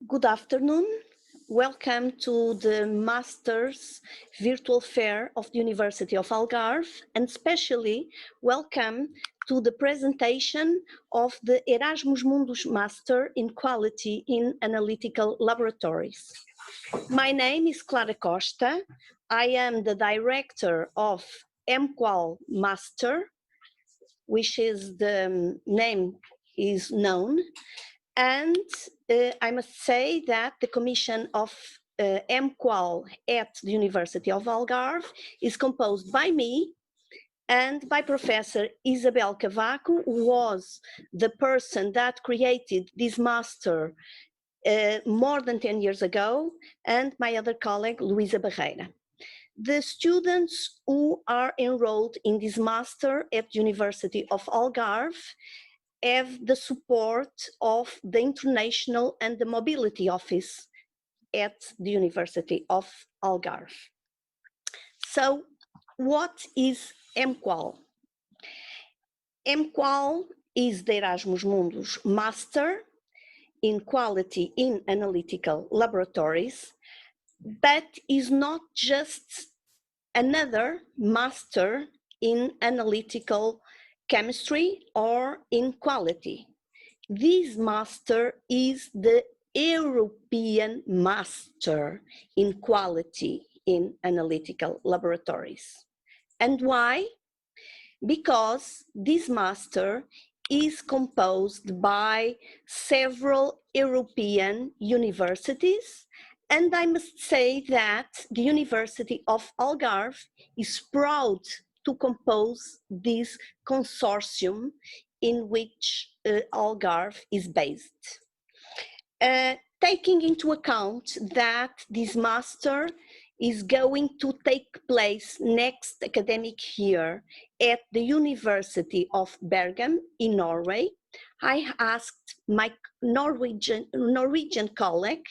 Good afternoon. Welcome to the Master's Virtual Fair of the University of Algarve, and especially welcome to the presentation of the Erasmus Mundus Master in Quality in Analytical Laboratories. My name is Clara Costa. I am the director of MQual Master, which is the name is known. And I must say that the commission of MQual at the University of Algarve is composed by me and by Professor Isabel Cavaco, who was the person that created this master more than 10 years ago, and my other colleague, Luisa Barreira. The students who are enrolled in this master at the University of Algarve have the support of the International and the Mobility Office at the University of Algarve. So, what is MQual? MQual is the Erasmus Mundus Master in Quality in Analytical Laboratories, but is not just another master in analytical chemistry or in quality. This master is the European Master in Quality in Analytical Laboratories. And why? Because this master is composed by several European universities, and I must say that the University of Algarve is proud to compose this consortium in which Algarve is based. Taking into account that this master is going to take place next academic year at the University of Bergen in Norway, I asked my Norwegian colleague,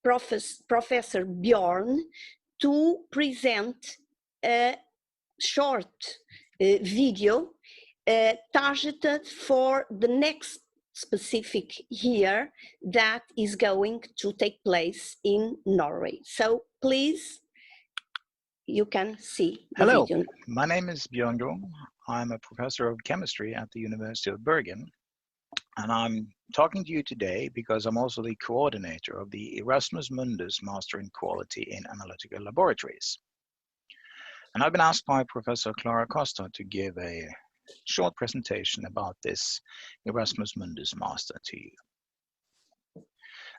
Professor Bjorn, to present a short video targeted for the next specific year that is going to take place in Norway. So please, you can see the Hello, video. My name is Björn Grong. I'm a professor of chemistry at the University of Bergen. And I'm talking to you today because I'm also the coordinator of the Erasmus Mundus Master in Quality in Analytical Laboratories. And I've been asked by Professor Clara Costa to give a short presentation about this Erasmus Mundus Master to you.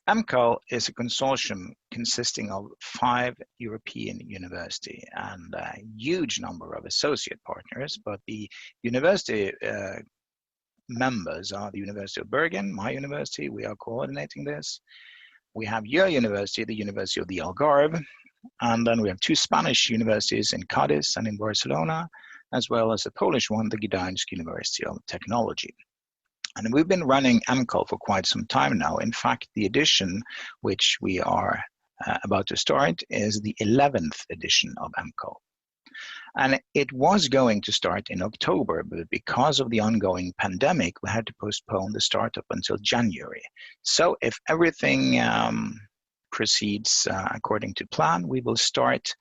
MQual is a consortium consisting of 5 European universities and a huge number of associate partners, but the university members are the University of Bergen, my university, we are coordinating this. We have your university, the University of the Algarve, and then we have 2 Spanish universities in Cadiz and in Barcelona, as well as a Polish one, the Gdańsk University of Technology. And we've been running MQual for quite some time now. In fact, the edition which we are about to start is the 11th edition of MQual. And it was going to start in October, but because of the ongoing pandemic, we had to postpone the startup until January. So if everything proceeds according to plan, we will start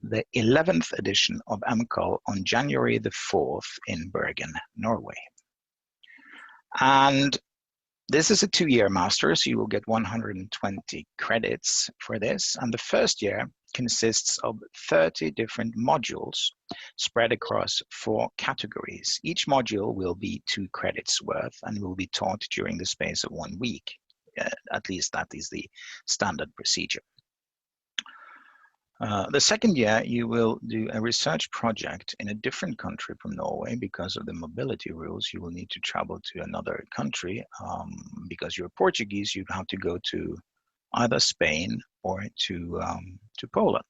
the 11th edition of MQual on January the 4th in Bergen, Norway. And this is a 2-year master, so you will get 120 credits for this. And the first year consists of 30 different modules spread across 4 categories. Each module will be 2 credits worth and will be taught during the space of 1 week. At least that is the standard procedure. The second year, you will do a research project in a different country from Norway. Because of the mobility rules, you will need to travel to another country. Because you're Portuguese, you have to go to either Spain or to Poland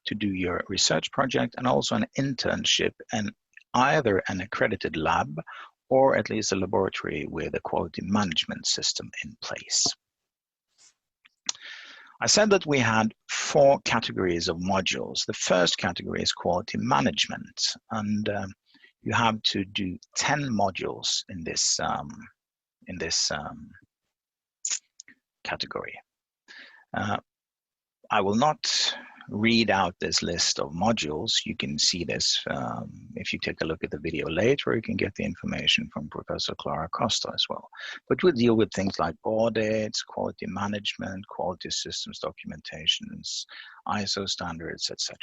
to do your research project, and also an internship in either an accredited lab or at least a laboratory with a quality management system in place. I said that we had 4 categories of modules. The first category is quality management, and you have to do 10 modules in this category. I will not read out this list of modules. You can see this if you take a look at the video later, or you can get the information from Professor Clara Costa as well. But we'll deal with things like audits, quality management, quality systems documentations, ISO standards, etc.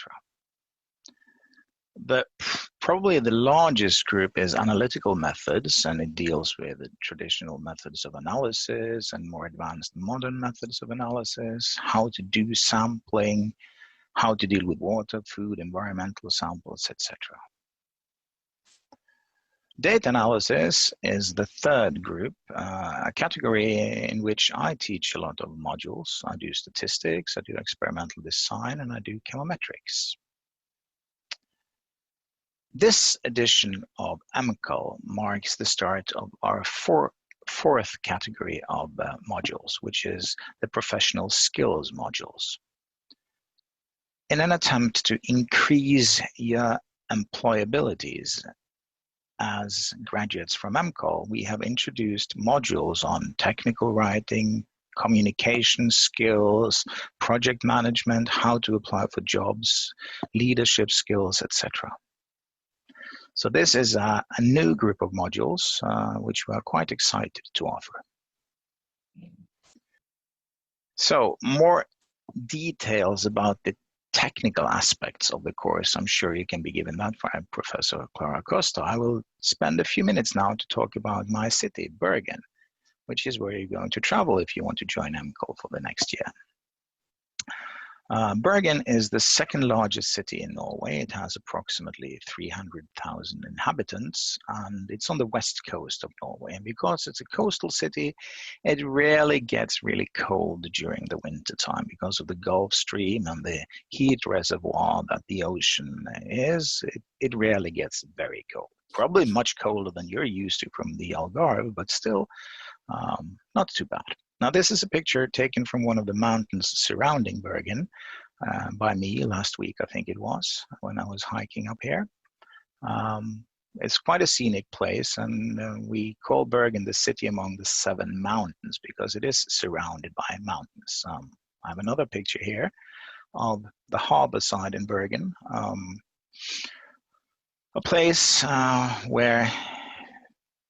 Probably the largest group is analytical methods, and it deals with the traditional methods of analysis and more advanced modern methods of analysis, how to do sampling, how to deal with water, food, environmental samples, etc. Data analysis is the third group, a category in which I teach a lot of modules. I do statistics, I do experimental design, and I do chemometrics. This edition of EMCAL marks the start of our fourth category of modules, which is the professional skills modules. In an attempt to increase your employabilities as graduates from EMCAL, we have introduced modules on technical writing, communication skills, project management, how to apply for jobs, leadership skills, etc. So this is a new group of modules which we are quite excited to offer. So more details about the technical aspects of the course, I'm sure you can be given that by Professor Clara Costa. I will spend a few minutes now to talk about my city, Bergen, which is where you're going to travel if you want to join EMCAL for the next year. Bergen is the second largest city in Norway. It has approximately 300,000 inhabitants, and it's on the west coast of Norway. And because it's a coastal city, it rarely gets really cold during the winter time because of the Gulf Stream and the heat reservoir that the ocean is. It rarely gets very cold. Probably much colder than you're used to from the Algarve, but still not too bad. Now, this is a picture taken from one of the mountains surrounding Bergen by me last week, I think it was, when I was hiking up here. It's quite a scenic place, and we call Bergen the city among the 7 mountains because it is surrounded by mountains. I have another picture here of the harbor side in Bergen, a place where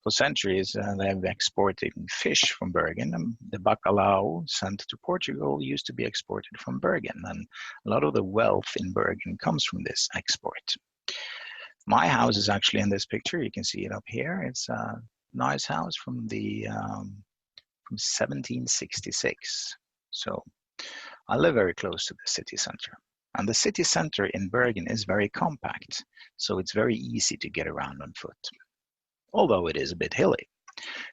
for centuries, they've exported fish from Bergen, and the bacalhau sent to Portugal used to be exported from Bergen, and a lot of the wealth in Bergen comes from this export. My house is actually in this picture. You can see it up here. It's a nice house from 1766. So I live very close to the city center. And the city center in Bergen is very compact, so it's very easy to get around on foot, although it is a bit hilly.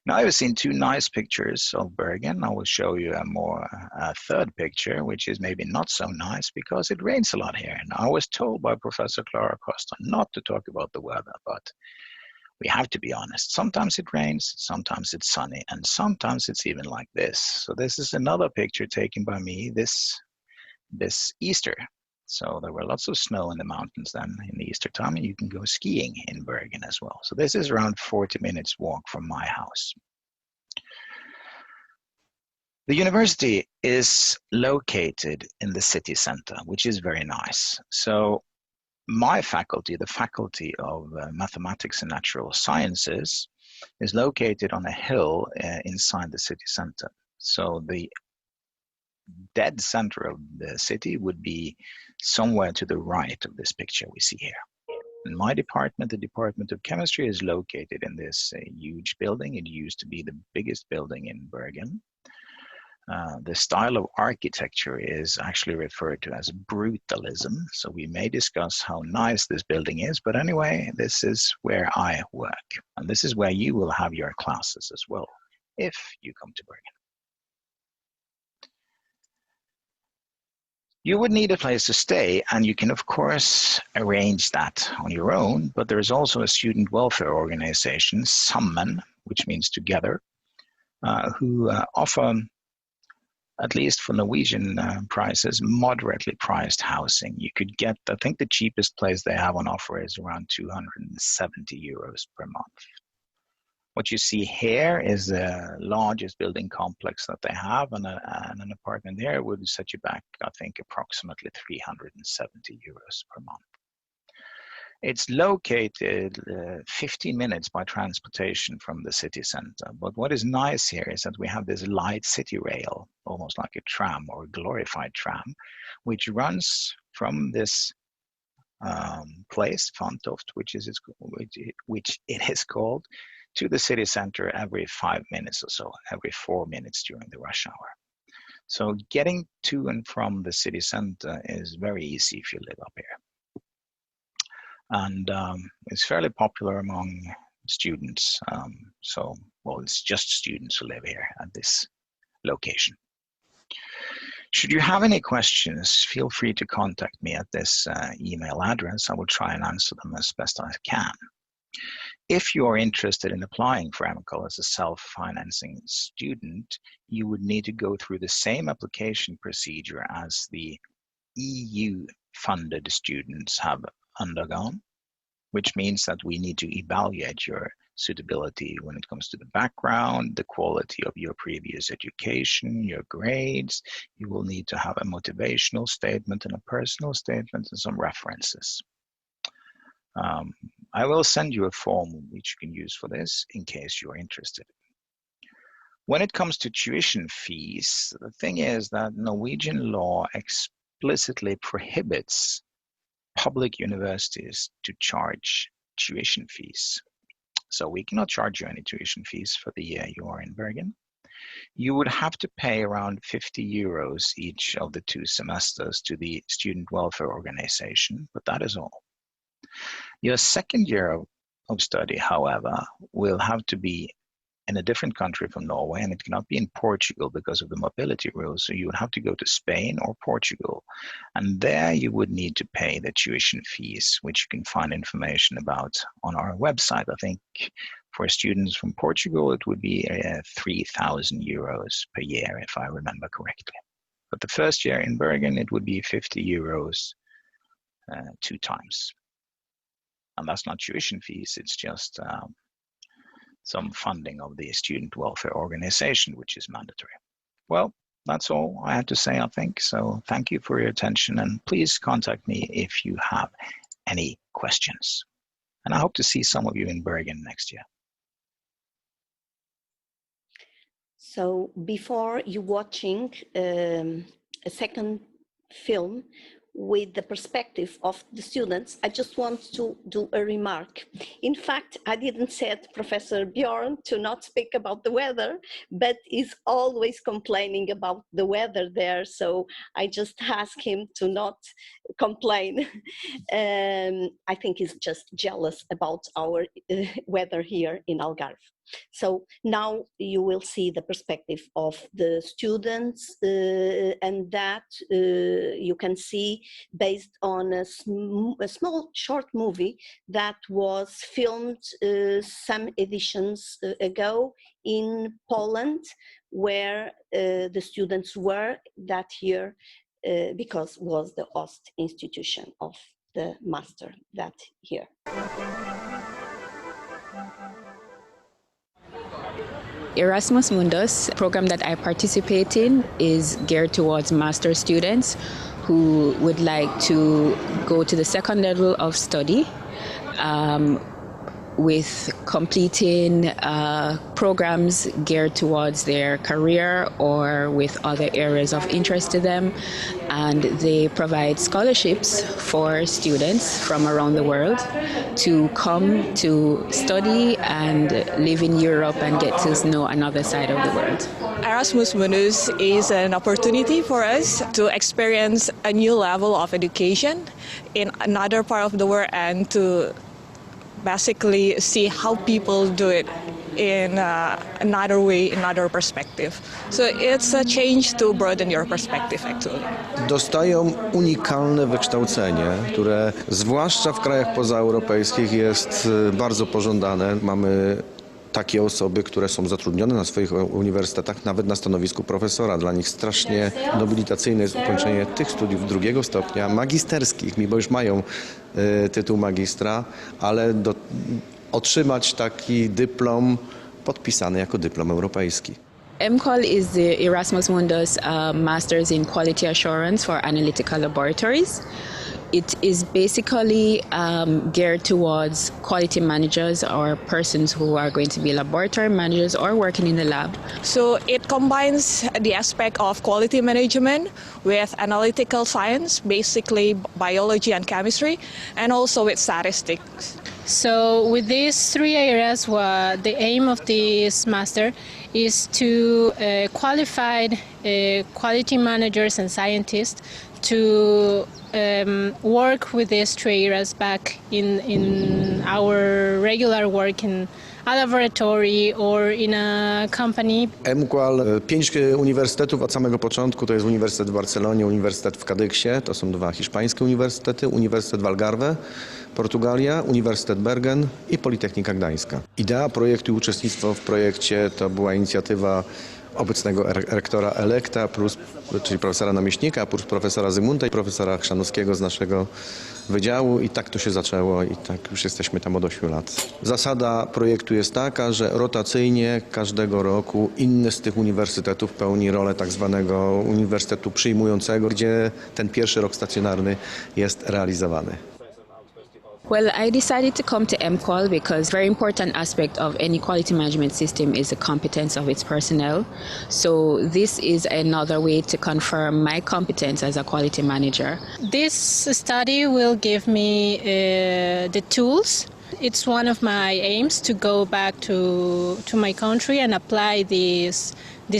Now I've seen 2 nice pictures of Bergen. I will show you a third picture, which is maybe not so nice because it rains a lot here. And I was told by Professor Clara Costa not to talk about the weather, but we have to be honest. Sometimes it rains, sometimes it's sunny, and sometimes it's even like this. So this is another picture taken by me this Easter. So there were lots of snow in the mountains then in the Easter time, and you can go skiing in Bergen as well. So this is around 40 minutes walk from my house. The university is located in the city center, which is very nice. So my faculty, the Faculty of Mathematics and Natural Sciences, is located on a hill inside the city center. So the dead center of the city would be somewhere to the right of this picture we see here. And my department, the Department of Chemistry, is located in this huge building. It used to be the biggest building in Bergen. The style of architecture is actually referred to as brutalism. So we may discuss how nice this building is, but anyway, this is where I work. And this is where you will have your classes as well, if you come to Bergen. You would need a place to stay, and you can of course arrange that on your own, but there is also a student welfare organization, Sammen, which means together, who offer, at least for Norwegian prices, moderately priced housing. You could get, I think the cheapest place they have on offer is around 270 euros per month. What you see here is the largest building complex that they have, and an apartment there would set you back, I think, approximately 370 euros per month. It's located 15 minutes by transportation from the city center. But what is nice here is that we have this light city rail, almost like a tram or a glorified tram, which runs from this place, Fantoft, which it is called, to the city center every 5 minutes or so, every 4 minutes during the rush hour. So getting to and from the city center is very easy if you live up here. And it's fairly popular among students. Well, it's just students who live here at this location. Should you have any questions, feel free to contact me at this email address. I will try and answer them as best I can. If you are interested in applying for AMCOL as a self-financing student, you would need to go through the same application procedure as the EU-funded students have undergone, which means that we need to evaluate your suitability when it comes to the background, the quality of your previous education, your grades. You will need to have a motivational statement and a personal statement and some references. I will send you a form which you can use for this in case you're interested. When it comes to tuition fees, the thing is that Norwegian law explicitly prohibits public universities to charge tuition fees. So we cannot charge you any tuition fees for the year you are in Bergen. You would have to pay around 50 euros each of the 2 semesters to the student welfare organization, but that is all. Your second year of study, however, will have to be in a different country from Norway, and it cannot be in Portugal because of the mobility rules. So you would have to go to Spain or Portugal, and there you would need to pay the tuition fees, which you can find information about on our website. I think for students from Portugal, it would be 3,000 euros per year, if I remember correctly. But the first year in Bergen, it would be 50 euros 2 times. And that's not tuition fees, it's just some funding of the student welfare organization, which is mandatory. Well, that's all I had to say, I think. So thank you for your attention, and please contact me if you have any questions. And I hope to see some of you in Bergen next year. So before you watching a second film with the perspective of the students, I just want to do a remark. In fact, I didn't set Professor Bjorn to not speak about the weather, but he's always complaining about the weather there, so I just asked him to not complain. I think he's just jealous about our weather here in Algarve. So now you will see the perspective of the students, and that you can see based on a small short movie that was filmed some editions ago in Poland, where the students were that year because was the host institution of the master that year. Erasmus Mundus program that I participate in is geared towards master students who would like to go to the second level of study with completing programs geared towards their career or with other areas of interest to them. And they provide scholarships for students from around the world to come to study and live in Europe and get to know another side of the world. Erasmus Mundus is an opportunity for us to experience a new level of education in another part of the world and to basically see how people do it in another way, another perspective. So it's a change to broaden your perspective actually. Dostają unikalne wykształcenie, które zwłaszcza w krajach pozaeuropejskich jest bardzo pożądane. Mamy takie osoby, które są zatrudnione na swoich uniwersytetach, nawet na stanowisku profesora. Dla nich strasznie nobilitacyjne jest ukończenie tych studiów 2. stopnia magisterskich, mimo już mają tytuł magistra, ale otrzymać taki dyplom podpisany jako dyplom europejski. MCOL is the Erasmus Mundus Masters in Quality Assurance for Analytical Laboratories. It is basically geared towards quality managers or persons who are going to be laboratory managers or working in the lab. So it combines the aspect of quality management with analytical science, basically biology and chemistry, and also with statistics. So with these three areas, the aim of this master is to qualify quality managers and scientists to work with these three areas back in our regular work in a laboratory or in a company. MQual 5 uniwersytetów od samego początku, to jest Uniwersytet w Barcelonie, Uniwersytet w Kadyksie, to są 2 hiszpańskie uniwersytety, Uniwersytet w Algarve, Portugalia, Uniwersytet Bergen i Politechnika Gdańska. Idea projektu i uczestnictwo w projekcie to była inicjatywa obecnego rektora elekta, czyli profesora Namieśnika, plus profesora Zygmunta i profesora Chrzanowskiego z naszego wydziału i tak to się zaczęło i tak już jesteśmy tam od 8 lat. Zasada projektu jest taka, że rotacyjnie każdego roku inny z tych uniwersytetów pełni rolę tak zwanego uniwersytetu przyjmującego, gdzie ten pierwszy rok stacjonarny jest realizowany. Well, I decided to come to MQual because a very important aspect of any quality management system is the competence of its personnel. So this is another way to confirm my competence as a quality manager. This study will give me the tools. It's one of my aims to go back to my country and apply this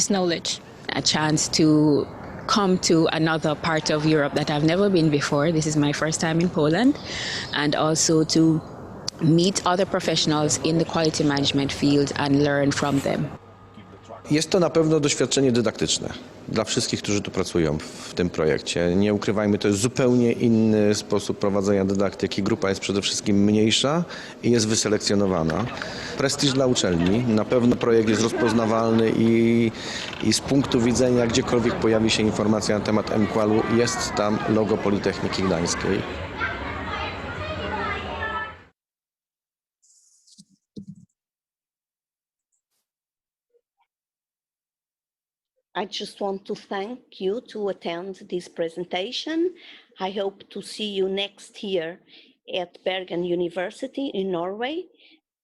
knowledge. A chance to come to another part of Europe that I've never been before. This is my first time in Poland, and also to meet other professionals in the quality management field and learn from them. Jest to na pewno doświadczenie dydaktyczne dla wszystkich, którzy tu pracują w tym projekcie. Nie ukrywajmy, to jest zupełnie inny sposób prowadzenia dydaktyki. Grupa jest przede wszystkim mniejsza i jest wyselekcjonowana. Prestiż dla uczelni. Na pewno projekt jest rozpoznawalny i z punktu widzenia, gdziekolwiek pojawi się informacja na temat MQual-u, jest tam logo Politechniki Gdańskiej. I just want to thank you to attend this presentation. I hope to see you next year at Bergen University in Norway,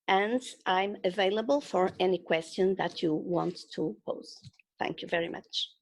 and I'm available for any question that you want to pose. Thank you very much.